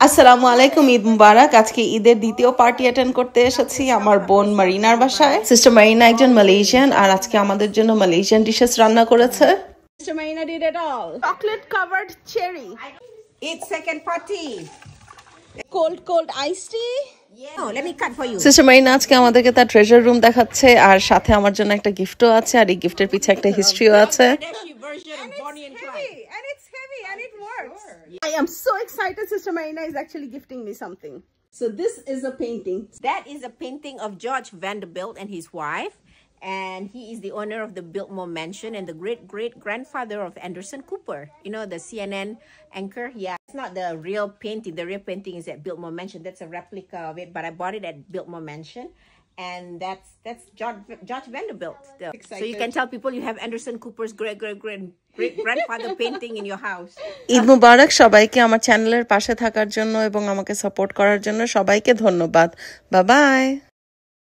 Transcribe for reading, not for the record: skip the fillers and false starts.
আসসালামু আলাইকুম, ঈদ মুবারক। আজকে ঈদের দ্বিতীয় পার্টি অ্যাটেন্ড করতে এসেছি আমার বোন মারিনার বাসায়। সিস্টার মারিনা একজন মালয়েশিয়ান আর আজকে আমাদের জন্য মালয়েশিয়ান ডিশেস রান্না করেছে। Sister Marina did it all. Chocolate covered cherry. It's second party. Cold iced tea. Yeah. Oh, let me cut for you. Sister Marina আজকে আমাদেরকে তার ট্রেজার রুম দেখাচ্ছে আর সাথে আমার জন্য একটা গিফটও আছে আর এই গিফটের পিছে একটা হিস্ট্রিও আছে। And it's heavy and it works. I am so excited. Sister Marina is actually gifting me something. So this is a painting. That is a painting of George Vanderbilt and his wife. And he is the owner of the Biltmore Mansion and the great-great-grandfather of Anderson Cooper. You know, the CNN anchor? Yeah, it's not the real painting. The real painting is at Biltmore Mansion. That's a replica of it, but I bought it at Biltmore Mansion. And that's George Vanderbilt. So you can tell people you have Anderson Cooper's great-grandfather painting in your house. Eid মুবারক সবাইকে, আমার চ্যানেলের পাশে থাকার জন্য এবং আমাকে support করার জন্য সবাইকে ধন্যবাদ। Bye bye.